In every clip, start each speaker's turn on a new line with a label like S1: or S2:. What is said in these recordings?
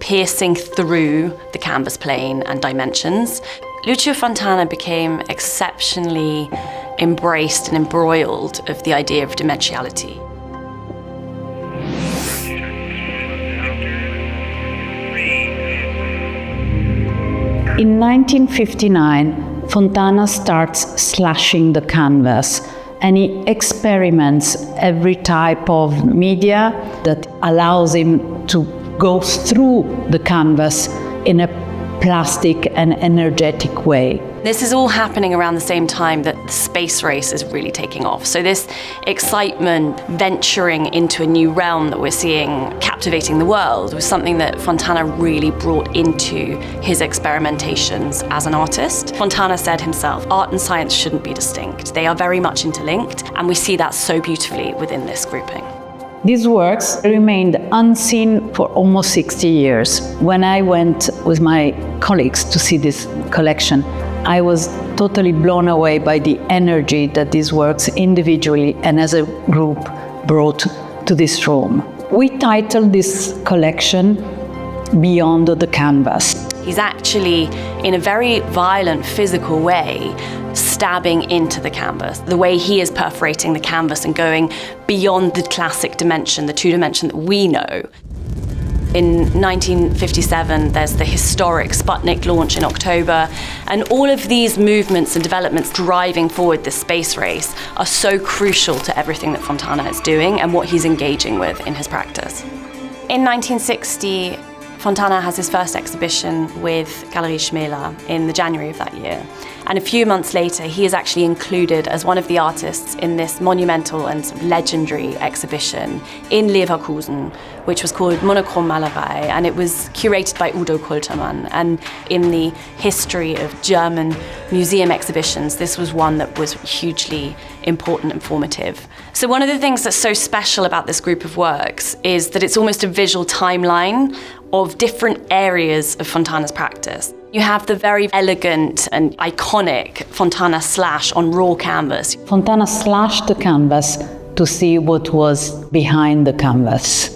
S1: piercing through the canvas plane and dimensions. Lucio Fontana became exceptionally embraced and embroiled of the idea of dimensionality.
S2: In 1959, Fontana starts slashing the canvas, and he experiments every type of media that allows him to go through the canvas in a plastic and energetic way.
S1: This is all happening around the same time that the space race is really taking off. So this excitement, venturing into a new realm that we're seeing captivating the world, was something that Fontana really brought into his experimentations as an artist. Fontana said himself, art and science shouldn't be distinct. They are very much interlinked, and we see that so beautifully within this grouping.
S2: These works remained unseen for almost 60 years. When I went with my colleagues to see this collection, I was totally blown away by the energy that these works individually and as a group brought to this room. We titled this collection Beyond the Canvas.
S1: He's actually, in a very violent, physical way, stabbing into the canvas. The way he is perforating the canvas and going beyond the classic dimension, the two-dimension that we know. In 1957, there's the historic Sputnik launch in October, and all of these movements and developments driving forward this space race are so crucial to everything that Fontana is doing and what he's engaging with in his practice. In 1960, Fontana has his first exhibition with Galerie Schmela in the January of that year. And a few months later, he is actually included as one of the artists in this monumental and sort of legendary exhibition in Leverkusen, which was called Monochrome Malerei, and it was curated by Udo Kultermann. And in the history of German museum exhibitions, this was one that was hugely important and formative. So one of the things that's so special about this group of works is that it's almost a visual timeline of different areas of Fontana's practice. You have the very elegant and iconic Fontana slash on raw canvas.
S2: Fontana slashed the canvas to see what was behind the canvas.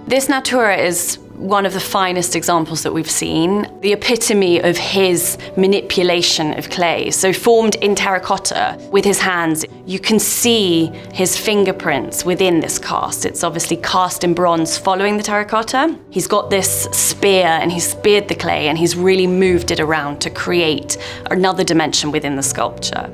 S1: This Natura is one of the finest examples that we've seen, the epitome of his manipulation of clay. So formed in terracotta with his hands, you can see his fingerprints within this cast. It's obviously cast in bronze following the terracotta. He's got this spear and he's speared the clay and he's really moved it around to create another dimension within the sculpture.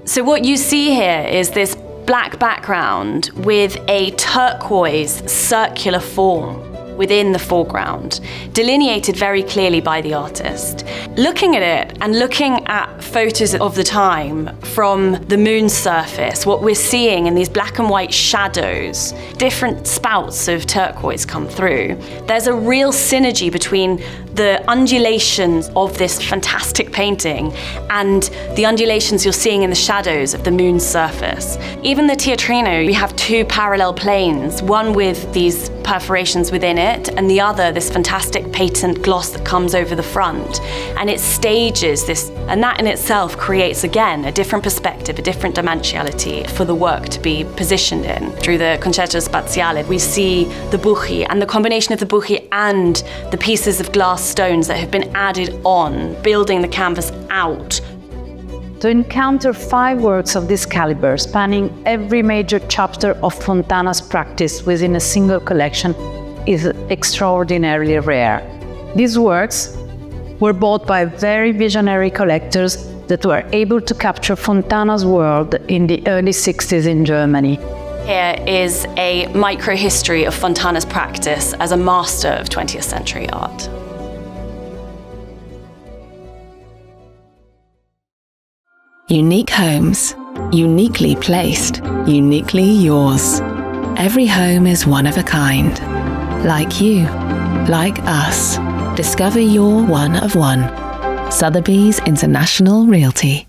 S1: So what you see here is this black background with a turquoise circular form within the foreground, delineated very clearly by the artist. Looking at it and looking at photos of the time from the moon's surface, what we're seeing in these black and white shadows, different spouts of turquoise come through. There's a real synergy between the undulations of this fantastic painting and the undulations you're seeing in the shadows of the moon's surface. Even the teatrino, we have two parallel planes, one with these perforations within it, and the other, this fantastic patent gloss that comes over the front. And it stages this, and that in itself creates, again, a different perspective, a different dimensionality for the work to be positioned in. Through the Concerto Spaziale, we see the buchi, and the combination of the buchi and the pieces of glass stones that have been added on, building the canvas out.
S2: To encounter 5 works of this caliber, spanning every major chapter of Fontana's practice within a single collection, is extraordinarily rare. These works were bought by very visionary collectors that were able to capture Fontana's world in the early 60s in Germany.
S1: Here is a micro-history of Fontana's practice as a master of 20th century art.
S3: Unique homes, uniquely placed, uniquely yours. Every home is one of a kind. Like you, like us. Discover your one of one. Sotheby's International Realty.